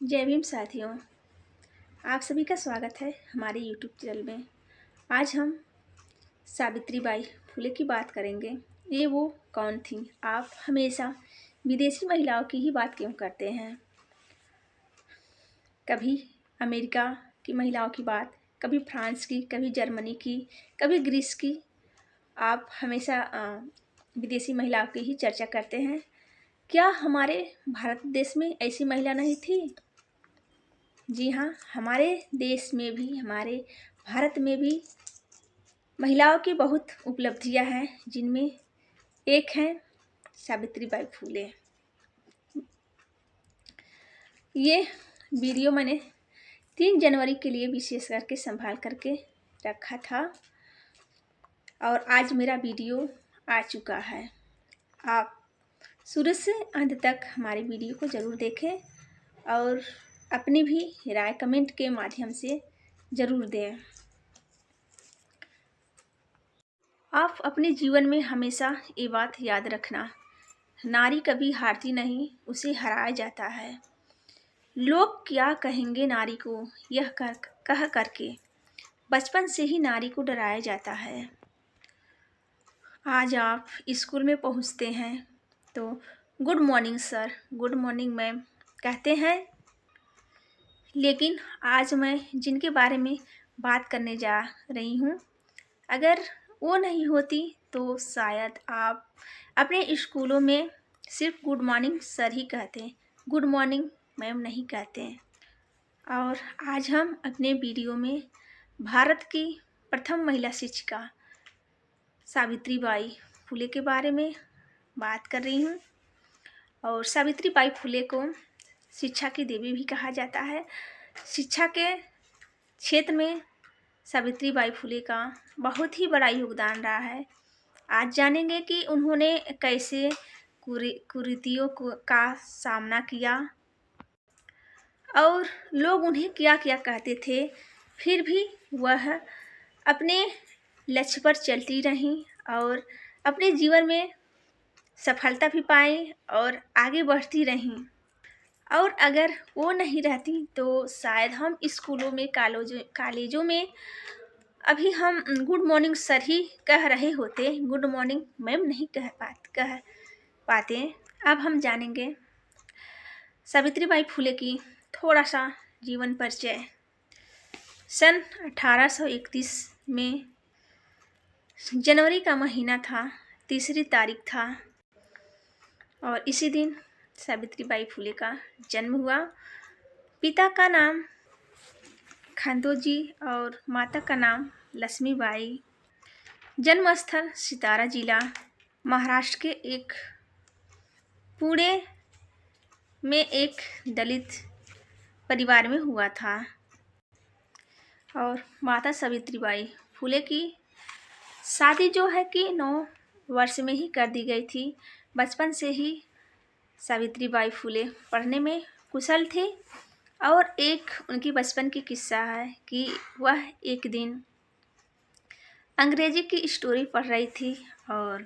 जय भीम साथियों, आप सभी का स्वागत है हमारे यूट्यूब चैनल में। आज हम सावित्री बाई फुले की बात करेंगे। ये वो कौन थी? आप हमेशा विदेशी महिलाओं की ही बात क्यों करते हैं? कभी अमेरिका की महिलाओं की बात, कभी फ्रांस की, कभी जर्मनी की, कभी ग्रीस की। आप हमेशा विदेशी महिलाओं की ही चर्चा करते हैं। क्या हमारे भारत देश में ऐसी महिला नहीं थी? जी हाँ, हमारे देश में भी, हमारे भारत में भी महिलाओं की बहुत उपलब्धियां हैं, जिनमें एक हैं सावित्री बाई फुले। ये वीडियो मैंने 3 जनवरी के लिए विशेष करके संभाल करके रखा था और आज मेरा वीडियो आ चुका है। आप शुरू से अंत तक हमारे वीडियो को ज़रूर देखें और अपनी भी राय कमेंट के माध्यम से ज़रूर दें। आप अपने जीवन में हमेशा ये बात याद रखना, नारी कभी हारती नहीं, उसे हराया जाता है। लोग क्या कहेंगे नारी को, यह कह करके बचपन से ही नारी को डराया जाता है। आज आप स्कूल में पहुंचते हैं तो good morning sir, good morning ma'am कहते हैं, लेकिन आज मैं जिनके बारे में बात करने जा रही हूँ, अगर वो नहीं होती तो शायद आप अपने स्कूलों में सिर्फ गुड मॉर्निंग सर ही कहते हैं, गुड मॉर्निंग मैम नहीं कहते हैं। और आज हम अपने वीडियो में भारत की प्रथम महिला शिक्षिका सावित्री बाई फुले के बारे में बात कर रही हूँ। और सावित्री बाई फुले को शिक्षा की देवी भी कहा जाता है। शिक्षा के क्षेत्र में सावित्री बाई फुले का बहुत ही बड़ा योगदान रहा है। आज जानेंगे कि उन्होंने कैसे कुरीतियों का सामना किया और लोग उन्हें क्या क्या कहते थे, फिर भी वह अपने लक्ष्य पर चलती रहीं और अपने जीवन में सफलता भी पाई और आगे बढ़ती रहीं। और अगर वो नहीं रहती तो शायद हम स्कूलों में, कॉलेजों में अभी हम गुड मॉर्निंग सर ही कह रहे होते, गुड मॉर्निंग मैम नहीं कह पाते। अब हम जानेंगे सावित्री बाई फुले की थोड़ा सा जीवन परिचय। सन 1831 में जनवरी का महीना था, 3 तारीख था और इसी दिन सावित्री बाई फुले का जन्म हुआ। पिता का नाम खंडोजी और माता का नाम लक्ष्मीबाई। जन्म स्थल सितारा जिला, महाराष्ट्र के एक पुणे में एक दलित परिवार में हुआ था। और माता सावित्री बाई फुले की शादी जो है कि 9 वर्ष में ही कर दी गई थी। बचपन से ही सावित्री बाई फुले पढ़ने में कुशल थे और एक उनकी बचपन की किस्सा है कि वह एक दिन अंग्रेजी की स्टोरी पढ़ रही थी और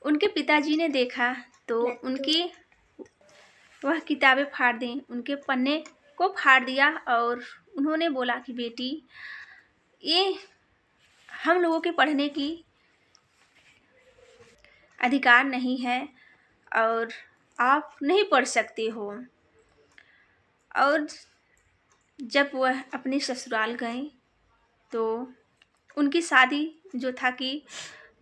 उनके पिताजी ने देखा तो उनकी वह किताबें फाड़ दी, उनके पन्ने को फाड़ दिया और उन्होंने बोला कि बेटी, ये हम लोगों के पढ़ने की अधिकार नहीं है और आप नहीं पढ़ सकते हो। और जब वह अपने ससुराल गए तो उनकी शादी जो था कि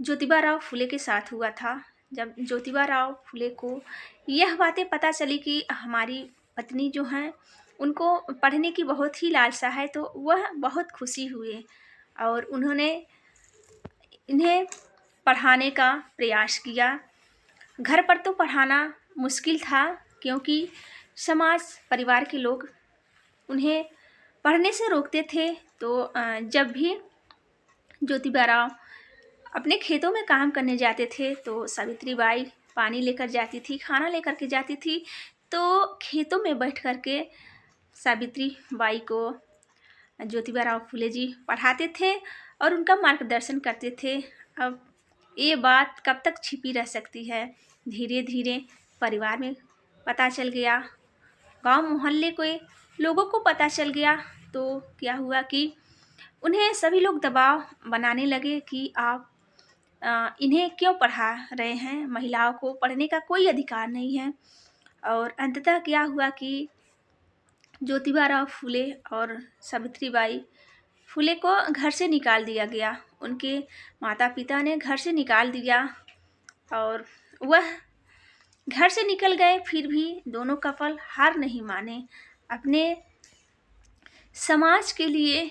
ज्योतिबा राव फुले के साथ हुआ था। जब ज्योतिबा राव फुले को यह बातें पता चली कि हमारी पत्नी जो हैं उनको पढ़ने की बहुत ही लालसा है, तो वह बहुत खुशी हुए और उन्होंने इन्हें पढ़ाने का प्रयास किया। घर पर तो पढ़ाना मुश्किल था क्योंकि समाज, परिवार के लोग उन्हें पढ़ने से रोकते थे। तो जब भी ज्योतिबा राव अपने खेतों में काम करने जाते थे तो सावित्री बाई पानी लेकर जाती थी, खाना लेकर के जाती थी। तो खेतों में बैठ कर के सावित्री बाई को ज्योतिबा राव फुले जी पढ़ाते थे और उनका मार्गदर्शन करते थे। अब ये बात कब तक छिपी रह सकती है? धीरे धीरे परिवार में पता चल गया गांव मोहल्ले के लोगों को पता चल गया तो क्या हुआ कि उन्हें सभी लोग दबाव बनाने लगे कि आप इन्हें क्यों पढ़ा रहे हैं, महिलाओं को पढ़ने का कोई अधिकार नहीं है। और अंततः क्या हुआ कि ज्योतिबा फूले और सावित्रीबाई फूले को घर से निकाल दिया गया। उनके माता पिता ने घर से निकाल दिया और वह घर से निकल गए, फिर भी दोनों कपल हार नहीं माने। अपने समाज के लिए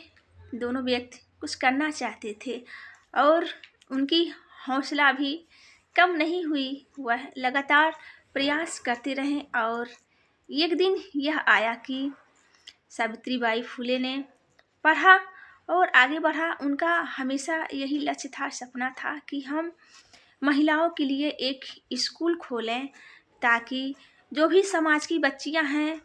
दोनों व्यक्ति कुछ करना चाहते थे और उनकी हौसला भी कम नहीं हुई। वह लगातार प्रयास करते रहे और एक दिन यह आया कि सावित्रीबाई फूले ने पढ़ा और आगे बढ़ा। उनका हमेशा यही लक्ष्य था, सपना था कि हम महिलाओं के लिए एक स्कूल खोलें ताकि जो भी समाज की बच्चियां हैं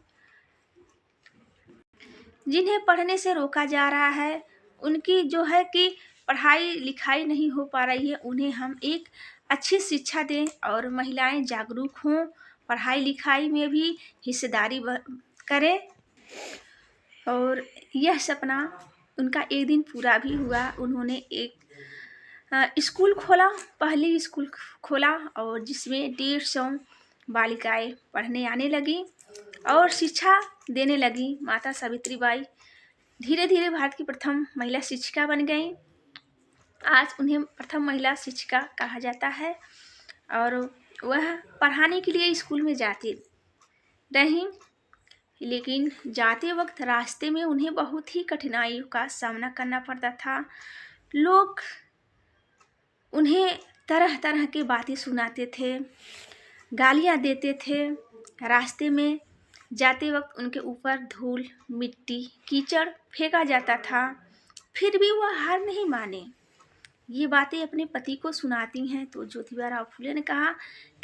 जिन्हें पढ़ने से रोका जा रहा है, उनकी जो है कि पढ़ाई लिखाई नहीं हो पा रही है, उन्हें हम एक अच्छी शिक्षा दें और महिलाएं जागरूक हों, पढ़ाई लिखाई में भी हिस्सेदारी करें। और यह सपना उनका एक दिन पूरा भी हुआ। उन्होंने एक स्कूल खोला, पहली स्कूल खोला और जिसमें 150 बालिकाएं पढ़ने आने लगी और शिक्षा देने लगी। माता सावित्रीबाई धीरे धीरे भारत की प्रथम महिला शिक्षिका बन गईं। आज उन्हें प्रथम महिला शिक्षिका कहा जाता है और वह पढ़ाने के लिए स्कूल में जाती रहीं, लेकिन जाते वक्त रास्ते में उन्हें बहुत ही कठिनाइयों का सामना करना पड़ता था। लोग उन्हें तरह तरह की बातें सुनाते थे, गालियाँ देते थे। रास्ते में जाते वक्त उनके ऊपर धूल, मिट्टी, कीचड़ फेंका जाता था, फिर भी वह हार नहीं माने। ये बातें अपने पति को सुनाती हैं तो ज्योतिबा फूले ने कहा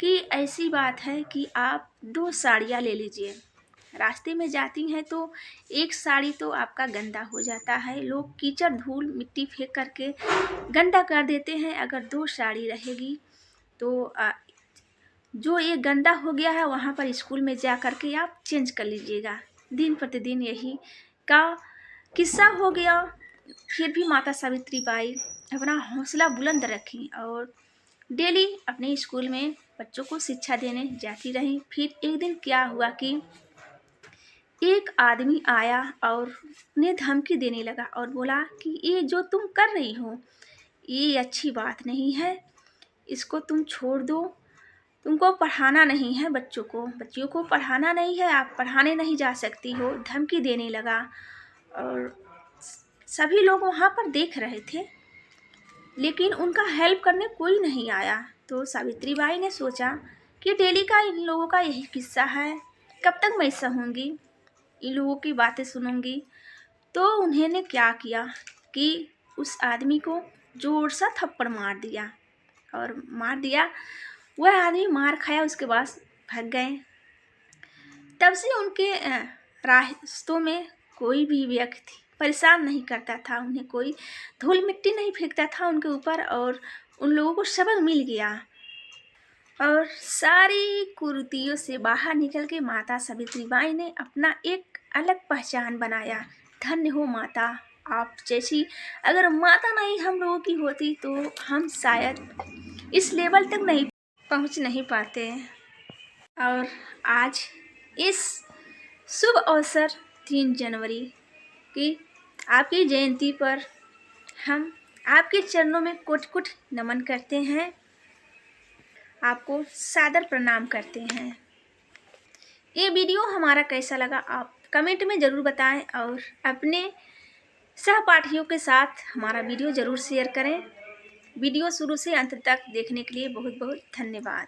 कि ऐसी बात है कि आप 2 साड़ियाँ ले लीजिए। रास्ते में जाती हैं तो एक साड़ी तो आपका गंदा हो जाता है, लोग कीचड़, धूल, मिट्टी फेंक करके गंदा कर देते हैं। अगर 2 साड़ी रहेगी तो जो ये गंदा हो गया है वहाँ पर स्कूल में जा कर के आप चेंज कर लीजिएगा। दिन प्रतिदिन यही का किस्सा हो गया। फिर भी माता सावित्रीबाई अपना हौसला बुलंद रखी और डेली अपने स्कूल में बच्चों को शिक्षा देने जाती रहीं। फिर एक दिन क्या हुआ कि एक आदमी आया और उन्हें धमकी देने लगा और बोला कि ये जो तुम कर रही हो ये अच्छी बात नहीं है, इसको तुम छोड़ दो, तुमको पढ़ाना नहीं है, बच्चियों को पढ़ाना नहीं है, आप पढ़ाने नहीं जा सकती हो। धमकी देने लगा और सभी लोग वहाँ पर देख रहे थे लेकिन उनका हेल्प करने कोई नहीं आया। तो सावित्रीबाई ने सोचा कि डेली का इन लोगों का यही किस्सा है, कब तक मैं सहूँगी, इन लोगों की बातें सुनूंगी। तो उन्होंने क्या किया कि उस आदमी को जोर सा थप्पड़ मार दिया और मार दिया। वह आदमी मार खाया, उसके बाद भाग गए। तब से उनके रास्तों में कोई भी व्यक्ति परेशान नहीं करता था, उन्हें कोई धूल मिट्टी नहीं फेंकता था उनके ऊपर और उन लोगों को सबक मिल गया और सारी कुरीतियों से बाहर निकल के माता सावित्रीबाई ने अपना एक अलग पहचान बनाया। धन्य हो माता, आप जैसी अगर माता नहीं हम लोगों की होती तो हम शायद इस लेवल तक नहीं पहुंच नहीं पाते। और आज इस शुभ अवसर 3 जनवरी की आपकी जयंती पर हम आपके चरणों में कोटि कोटि नमन करते हैं, आपको सादर प्रणाम करते हैं। ये वीडियो हमारा कैसा लगा आप कमेंट में ज़रूर बताएं और अपने सहपाठियों के साथ हमारा वीडियो ज़रूर शेयर करें। वीडियो शुरू से अंत तक देखने के लिए बहुत बहुत धन्यवाद।